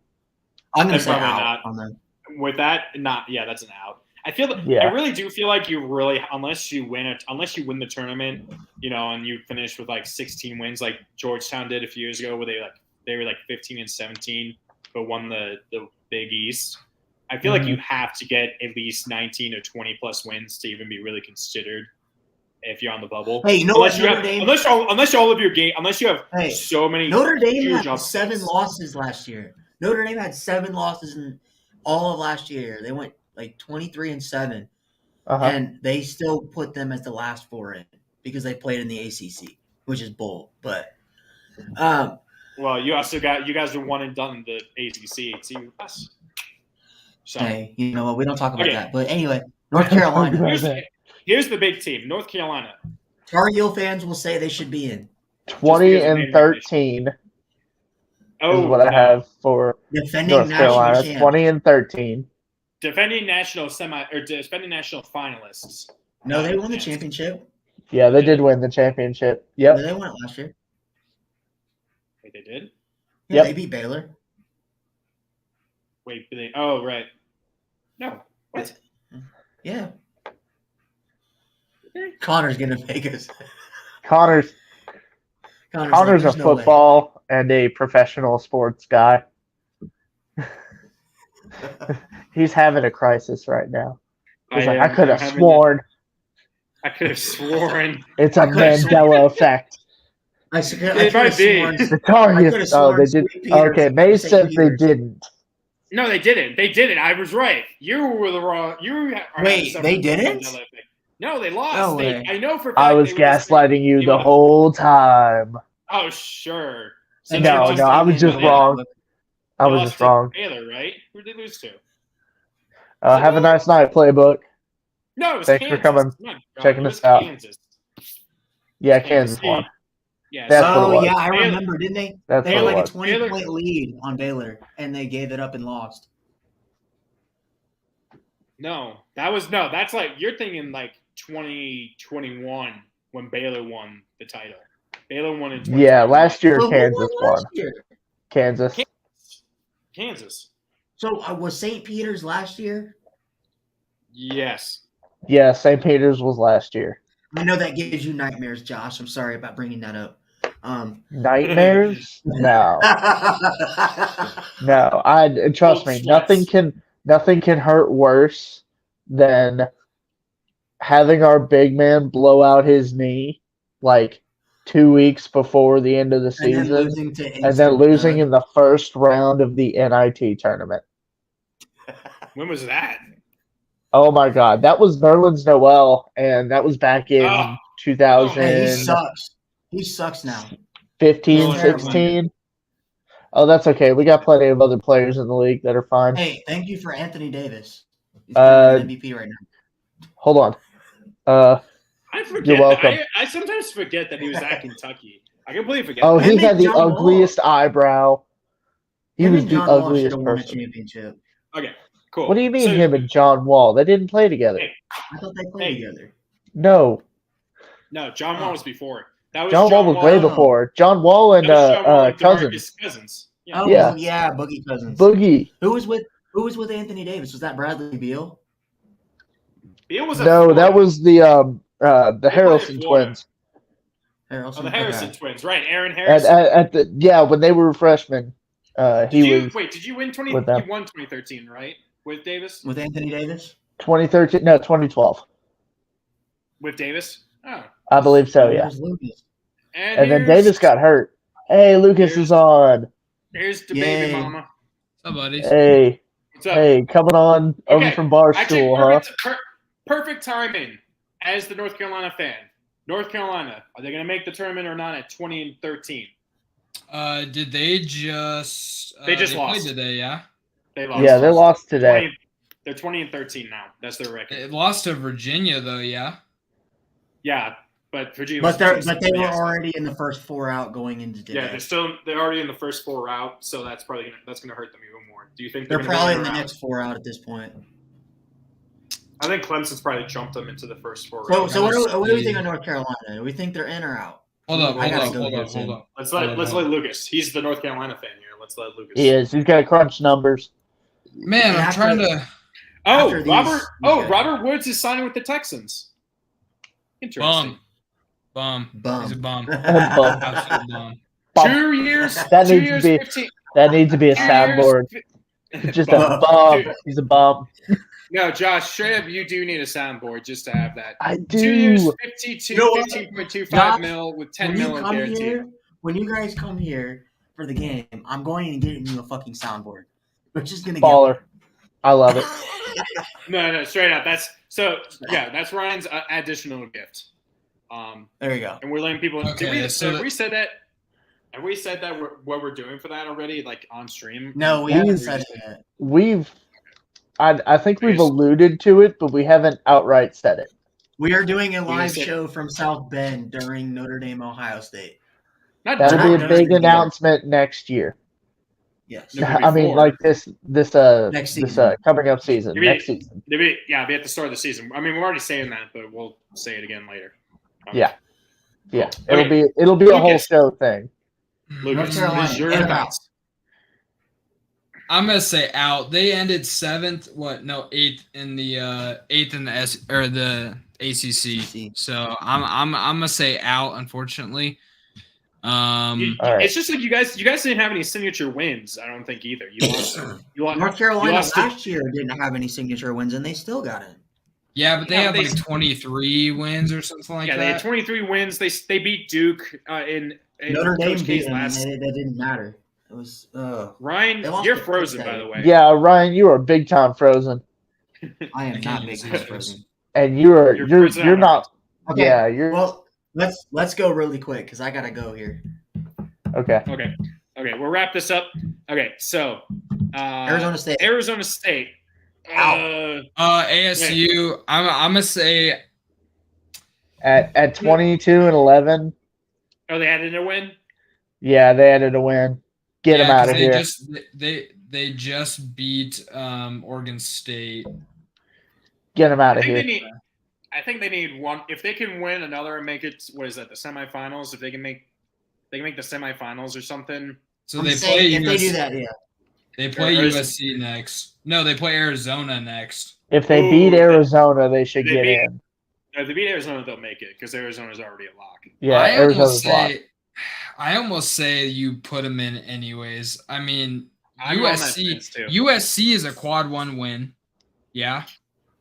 I'm going They're to say probably out not. on them. With that, that's an out. I Yeah. really do feel like you really, unless you win the tournament, and you finish with like 16 wins, like Georgetown did a few years ago, where they were like 15 and 17, but won the Big East. I feel like you have to get at least 19 or 20 plus wins to even be really considered if you're on the bubble. Hey, you know what? Notre Dame. Unless all of your game, unless you have Hey, so many. Notre Dame huge had upsets. 7 losses last year. Notre Dame had 7 losses in all of last year. They went like 23 and 7, Uh-huh. and they still put them as the last 4 in because they played in the ACC, which is bull. But Well, you guys are one and done in the ACC. It's even less. So hey, you know what? We don't talk about Okay. that. But anyway, North Carolina. here's the big team, North Carolina. Tar Heel fans will say they should be in. 20 because of and name 13 is Oh, what I have for Defending North national Carolina. champs. 20 and 13. defending national finalists. No, they won the championship. Yeah, they did win the championship. Yeah, Yep. they won it last year. Wait, they did? Yeah, Yep. they beat Baylor. Wait, oh right. No. What? Yeah. Connor's gonna make us. Connor's Connor's a "There's no way." football and a professional sports guy. He's having a crisis right now. He's like, I could have sworn. I could have sworn. It's a I could've Mandela effect. I It might be. The Tar I could've Heels. Oh, sworn they did. St. Peter's Okay, was May St. said they Peter's. didn't. No, they didn't. They didn't. I was right. You were the wrong. Wait, they didn't? No, they lost. No way. I know for a fact I was they were just- gaslighting you they the were- whole time. Oh, sure. So And they they No, lost no, to- I was just they wrong. I was lost just to wrong. Baylor, right? Who did they lose to? Have a nice night, Playbook. No, it was Thanks for Kansas. coming, My God, checking it was us out. Kansas. Yeah, Kansas won. Yeah, That's so- what it Oh was. yeah, I Baylor- remember, didn't they? That's They had what it like a was. 20-point lead on Baylor, and they gave it up and lost. That's like you're thinking like 2021 when Baylor won the title. Baylor won in 2021. Yeah, last year So who Kansas won won. last year? Kansas. Kansas. So was St. Peter's last year? Yes. Yeah, St. Peter's was last year. I know that gives you nightmares, Josh. I'm sorry about bringing that up. Nightmares? No, no. I trust me. Cold Nothing can hurt worse than having our big man blow out his knee like 2 weeks before the end of the and then season, losing to and then AC, losing in the first round of the NIT tournament. When was that? Oh my God, that was Nerlens Noel, and that was back in Oh. 2015, Hey, he sucks. He sucks now. 16. Oh, that's okay. We got plenty of other players in the league that are fine. Hey, thank you for Anthony Davis. He's Uh, an MVP right now. Hold on. I forget. You're welcome. I sometimes forget that he was at Kentucky. I completely forget. Oh, that. he Him had and the John Wall. ugliest eyebrow. He Him was and the John Wall should ugliest have won a person. championship. Okay, cool. What do you mean, So- him and John Wall? They didn't play together. Hey, I thought they played Hey. together. No, No, John Wall was before. That was John Wall was way Wall. before. John Wall and That was John Wall and Cousins. DeMarcus Cousins. Yeah. Oh Yeah. yeah, Boogie Cousins. Boogie. Who was with Anthony Davis? Was that Bradley Beal? Beal was at No, Florida. that was the Harrison Florida. twins. Harrelson? Oh, the Harrison Okay. twins, right? Aaron At, Harrison. at the when they were freshmen, Did he you was wait? Did you win 20? with them. You won 2013, right? With Davis. With Anthony Davis? 2013. No, 2012. With Davis. Oh. I believe so. Yeah. Where's Lucas? And then here's- Davis got hurt. Hey, Lucas is on. Here's the Yay. baby mama. What's up, buddies? Hey, What's up? hey, coming on over Okay, from Actually, Barstool, huh? perfect timing. As the North Carolina fan, North Carolina, are they going to make the tournament or not at 20-13? Did they just? They just played lost. today. Yeah, They lost. Yeah, they lost today. 20, they're 20-13 now. That's their record. it lost to Virginia though. Yeah. Yeah, but Virginia. But was they were already in the first 4 out going into today. Yeah, they're already in the first 4 out, so that's probably gonna hurt them even more. Do you think They're gonna probably be in the out? next 4 out at this point. I think Clemson's probably jumped them into the first 4 So, rounds. so what do we think of North Carolina? Do we think they're in or out? Hold up. I gotta Hold go up. here soon. Hold up. Let's Hold let on. Lucas. He's the North Carolina fan here. Let's let Lucas. He is. He's got to crunch numbers. Man, I'm After- trying to. Oh, After these, Robert. okay. Robert Woods is signing with the Texans. Interesting. Bum. Bum. He's a bum. Bum. Absolute bum. Bum. 2 years. That 2 needs to years. be- 15. That needs to be a 2 soundboard. years, Just a Bum. bum. Dude. He's a bum. No, Josh, straight up, you do need a soundboard just to have that. I 2 years, do. 52, You know what? 15.25 Josh, mil with 10 When you mil come guaranteed. here, when you guys come here for the game, I'm going and getting you a fucking soundboard. We're just gonna Baller. I love it. No, straight up. That's Ryan's additional gift. There you go. And we're letting people. Okay, Have we said that? Have we said that what we're doing for that already, like on stream? No, we Ooh. haven't said it yet. I think we've alluded to it, but we haven't outright said it. We are doing a live said- show from South Bend during Notre Dame, Ohio State. Not That'll Not be a during big the game. announcement next year. Yes. No, I mean, before. like this Next season. coming up season, Maybe- next season. Maybe, yeah, be at the start of the season. I mean, we're already saying that, but we'll say it again later. Yeah. Yeah, Okay. it'll be a whole Lucas. show thing. Lucas, North Carolina, what's your in or thoughts? I'm gonna say out. They ended 7th. Eighth in the the ACC. So I'm gonna say out. Unfortunately. All right. It's just like you guys didn't have any signature wins. I don't think either. You lost. North Carolina lost to- last year didn't have any signature wins, and they still got in. Yeah, but they Yeah, have they- like 23 wins or something like Yeah, they that. had 23 wins. They beat Duke in Notre Dame Coach beat K's them, and last. that didn't matter. It was Ryan, They lost you're to frozen, Pitt. by the way. Yeah, Ryan, you are big time frozen, I am can't not use big these frozen. and You're you're frozen out. not. Okay. Yeah, you're Well, let's go really quick because I gotta go here. okay. Okay, we'll wrap this up. Okay, so Arizona State. Arizona State. ASU. I'm gonna say At 22-11. Oh, they had a win. Yeah, they added a win. Get them out of here. They just beat Oregon State. Get them out I of think here. they need one. If they can win another and make it, what is that? The semifinals. If they can make the semifinals or something. So I'm they saying play if they do USC. that, yeah. They play Or- USC next. No, they play Arizona next. If they Ooh, beat they- Arizona, they should they get beat- in. If they beat Arizona, they'll make it because Arizona's already a lock. Yeah, Arizona's locked. I almost say you put them in anyways. I mean, I'm on that USC. fence, too. USC is a quad 1 win. Yeah,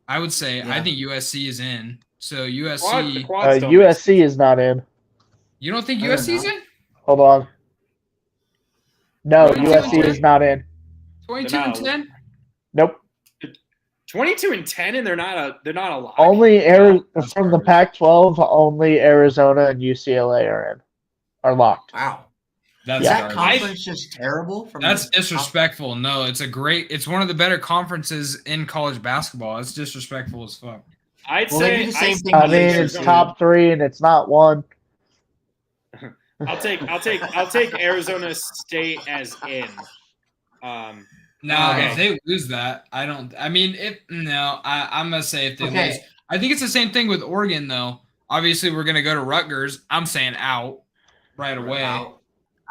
I would say. Yeah. I think USC is in. So The USC. quads don't USC is not in. You don't think I don't USC is know. in? Hold on. No, What are you USC doing? is not in. 22 They're and not. 10. Nope. 22-10, and they're not a lock. Only from the Pac-12. Only Arizona and UCLA are locked. Wow. That's Is that garbage. conference just terrible? That's disrespectful. No, it's one of the better conferences in college basketball. It's disrespectful as fuck. I'd Well, they say do the same thing I with mean, it's Arizona. top 3 and it's not 1. I'll take Arizona State as in. No, Okay. if they lose that, I don't. I mean, I'm gonna say if they Okay. lose. I think it's the same thing with Oregon, though. Obviously, we're gonna go to Rutgers. I'm saying out right away. Out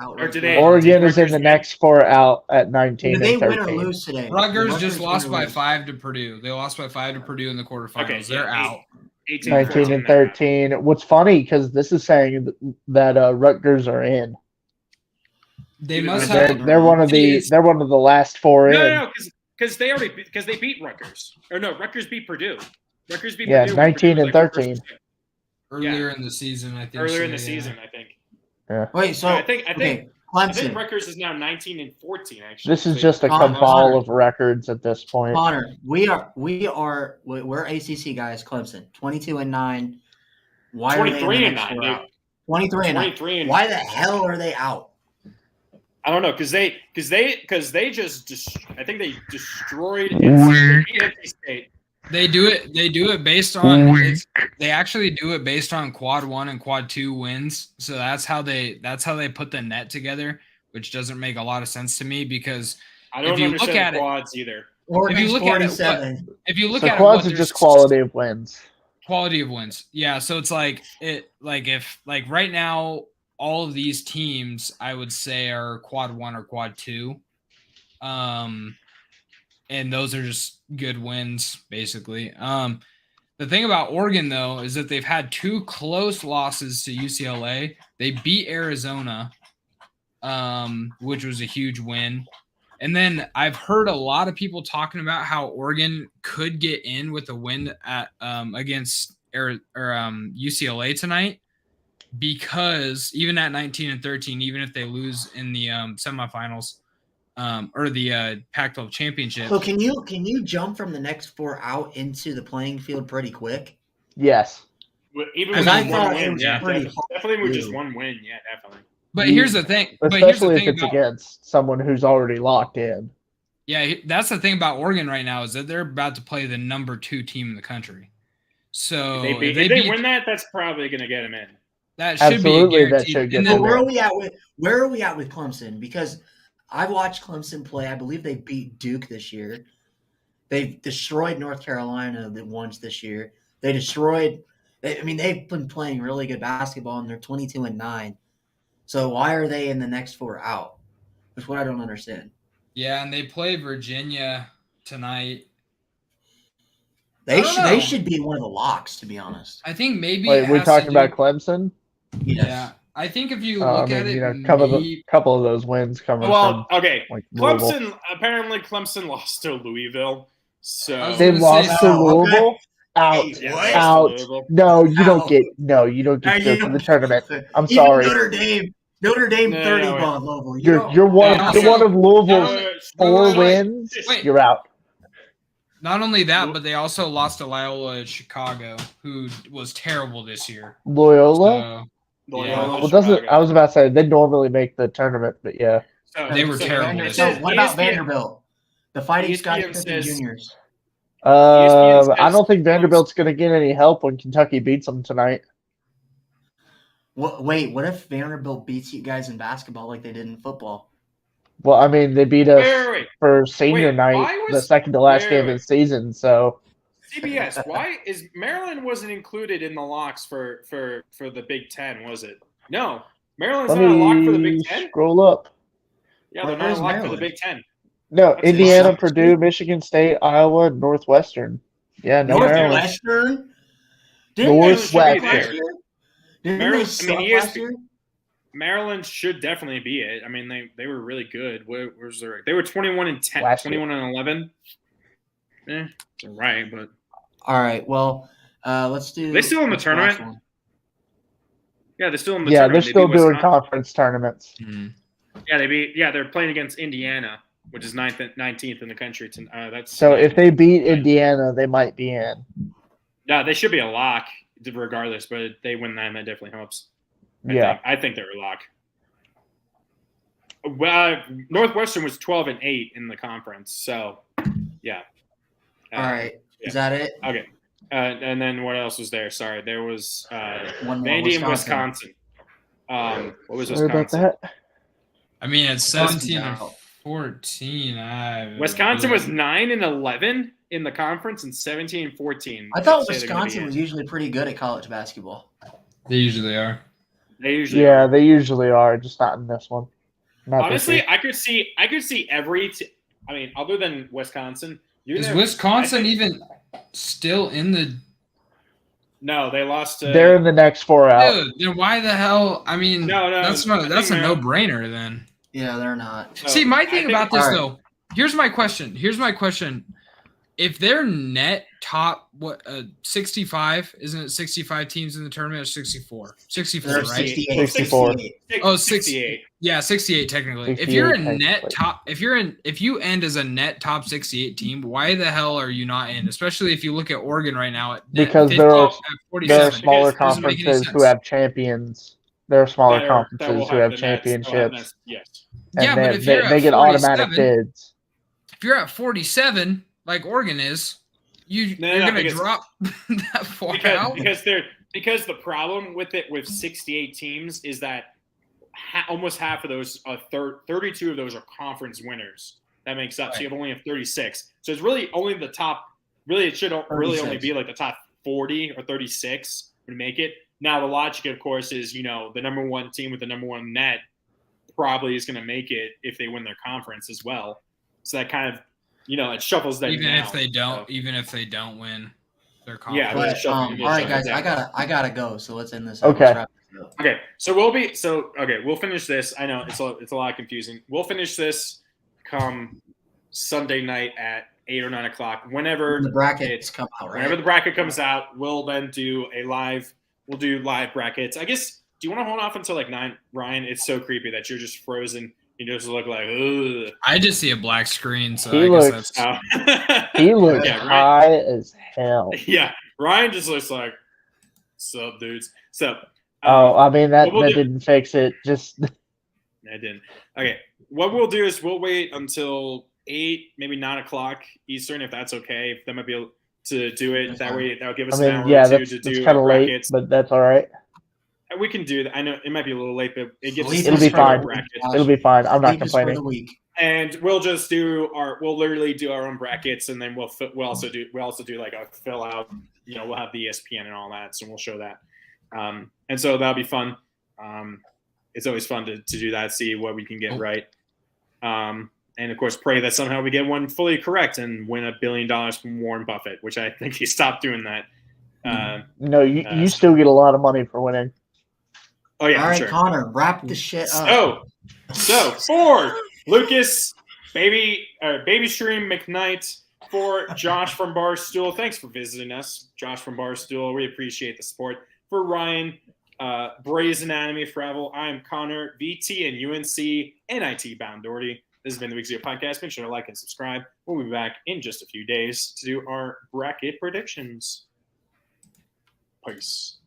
Or right today- now. Oregon is in Rutgers the win? next 4 out at 19 Did they and win or 13. lose today? Rutgers Did just lost win or by lose? 5 to Purdue. They lost by 5 to Purdue in the quarterfinals. Okay, They're yeah, out. 18, 19 and 14. 13. What's funny because this is saying that Rutgers are in. They must They're- have. They're one of the last 4 in. No, because they beat Rutgers. Or no, Rutgers beat Purdue. Rutgers beat Yeah, Purdue. 19 Purdue and was like the 13. first pick. Earlier in the season, I think. Earlier so, in the yeah. season, I think. Wait, so I think okay. I think Clemson. Rutgers is now 19-14. Actually, This is So- just a Connor. cabal of records at this point. Connor, we're ACC guys. Clemson, 22-9. Why are they in the 23-9. next four They- out? 23-9. 23 and Why the hell are they out? I don't know because they just I think they destroyed NC State. They do it based on they actually do it based on quad 1 and quad 2 wins. So that's how they put the net together, which doesn't make a lot of sense to me because I don't If you understand look at the it- quads either. Oregon's look at it, 47. if you look So at quads it, are just quality of wins. quality of wins. Yeah, so it's like if right now all of these teams I would say are quad 1 or quad 2. And those are just good wins basically. The thing about Oregon though is that they've had 2 close losses to UCLA. They beat Arizona, which was a huge win. And then I've heard a lot of people talking about how Oregon could get in with a win at against UCLA tonight, because even at 19-13, even if they lose in the semifinals or the Pac-12 championship, So can you jump from the next 4 out into the playing field pretty quick? Yes. Even Because with I one thought win, it was yeah, pretty definitely with hard just to do. one win, yeah, definitely. but here's the thing. Especially if it's about, against someone who's already locked in. yeah, that's the thing about Oregon right now is that they're about to play the number 2 team in the country. So If if they beat- win that, that's probably going to get them in. that should Absolutely, be that guaranteed. should get And them then- But where are we at with Clemson? Because I've watched Clemson play. I believe they beat Duke this year. They've destroyed North Carolina once this year. They've been playing really good basketball, and they're 22-9. So why are they in the next 4 out? That's what I don't understand. Yeah, and they play Virginia tonight. They I don't should know. they should be one of the locks, to be honest. I think maybe Wait, it we're has to talking do- about Clemson. Yes. Yeah, I think if you I look at mean, it, couple of those wins coming Well, from okay. like Louisville. Clemson lost to Louisville. So I was They gonna lost say- to Oh, okay. Louisville. Out, Yeah, What? they lost to out. Louisville. No, you Out. don't get. No, you don't get Now, to go you to know- the tournament. I'm Even sorry. Notre Dame No, 30 wait. ball Louisville. You're one. Yeah, You're one of Louisville's No, 4 wait. wins. Wait. You're out. not only that, but they also lost to Loyola Chicago, who was terrible this year. Loyola. Loyola Well, doesn't Chicago. I was about to say they normally make the tournament, but yeah. So- They were so terrible Vander- this So year. what about ESPN Vanderbilt? The Fighting Scotty ESPN Pippen says- Juniors. ESPN I says- don't think Vanderbilt's going to get any help when Kentucky beats them tonight. Wait, what if Vanderbilt beats you guys in basketball like they did in football? Well, I mean, they beat us Wait. for senior Wait, night, why the was- second to last wait, game wait. of the season. So CBS, why is Maryland wasn't included in the locks for the Big Ten, was it? No. Maryland's let not a lock for the Big me Ten? scroll up. Yeah, they're not Where's a lock for the Maryland? Big Ten. No, That's Indiana, awesome. Purdue, Michigan State, Iowa, Northwestern. Yeah, no Maryland. Northwestern? Didn't they suck Northwestern. last year? Didn't they Maryland- suck ESPN last year? Maryland should definitely be it. I mean, they were really good. Where's their? They were 21-10, Last year. 21-11. It's all right, but All right, well, let's do. They still in the what's last tournament? one? yeah, they're still in the Yeah, they're tournament. They still beat doing Wisconsin. conference tournaments. Yeah, they're playing against Indiana, which is 19th in the country. That's So if they beat Indiana, they might be in. yeah, they should be a lock regardless. But if they win that definitely helps. I think they're a lock. Well, Northwestern was 12-8 in the conference, so yeah. All right, yeah. is that it? Okay. And then what else was there? Sorry, there was One more, Vandy and Wisconsin. What was Sorry about Wisconsin? that. I mean, it's Wisconsin's 17 and out. 14. Wisconsin was 9-11 in the conference and 17-14. I thought I'd say they're gonna be Wisconsin in. was usually pretty good at college basketball. They usually are. They usually Yeah, are. they usually are, just not in this one. Not Honestly, this year. I could see every. I mean, other than Wisconsin, Is Wisconsin even still in the? No, they lost. They're in the next 4 out. Dude, then why the hell? I mean, No, that's I a think no-brainer then. Yeah, they're not. So, See, my I thing think- about this All right. though, here's my question. if they're net top 65, isn't it 65 teams in the tournament or 64? 64, They're right? 68. 64. 68. Oh, 68. Yeah, 68 technically. If 68 you're a technically. net top, if you end as a net top 68 team, why the hell are you not in? Especially if you look at Oregon right now at Because 50, there are at 47. smaller It doesn't make any conferences who sense. have champions. There are smaller That will conferences who have have the nets. That will have championships, nets, yes. and Yeah, but if they, you're they at get automatic 47, bids. if you're at 47, like Oregon is, you're going to drop that far out. Because the problem with it with 68 teams is that almost half of those, 32 of those are conference winners. That makes up. So you only have 36. So it's really only the top. Really, it should really only be like the top 40 or 36 would make it. Now the logic, of course, is the number one team with the number one net probably is going to make it if they win their conference as well. So that kind of it shuffles that even down, if they don't, so. even if they don't win their Yeah, conference. But, shuffle- all right, guys, down. I gotta go. So let's end this. Okay. Let's wrap this up. Okay, so we'll finish this. I know it's a lot confusing. We'll finish this come Sunday night at 8 or 9 o'clock. Whenever The brackets come out, right? Whenever the bracket comes out, we'll then do We'll do live brackets. I guess. Do you want to hold off until like 9, Ryan? It's so creepy that you're just frozen. You just look like, ugh. I just see a black screen, so He I guess looks- that's He looks Yeah, right. high as hell. Yeah, Ryan just looks like, sup, dudes. So. I mean that we'll do- didn't fix it. Just I didn't. Okay. What we'll do is we'll wait until 8, maybe 9 o'clock Eastern, if that's okay. If that might be able to do it. That way, that'll give us an hour or two that's to do kind of late, brackets. but that's all right. We can do that. I know it might be a little late, but it gives us It'll some be sort of fine. brackets. It'll be fine. I'm not Leave us for the complaining. week. And we'll just we'll literally do our own brackets, and then we'll also do like a fill out. We'll have the ESPN and all that, so we'll show that. And so that'll be fun. It's always fun to do that, see what we can get right. And of course, pray that somehow we get one fully correct and win $1 billion from Warren Buffett, which I think he stopped doing that. No, you still get a lot of money for winning. Oh yeah, All right, sure. Connor, wrap the shit up. So for Lucas, baby stream McKnight, for Josh from Barstool, thanks for visiting us, Josh from Barstool. We appreciate the support. For Ryan, Bray's Anatomy of Travel, I'm Connor, VT and UNC NIT Bound Doherty. This has been the Week Zero Podcast. Make sure to like and subscribe. We'll be back in just a few days to do our bracket predictions. Peace.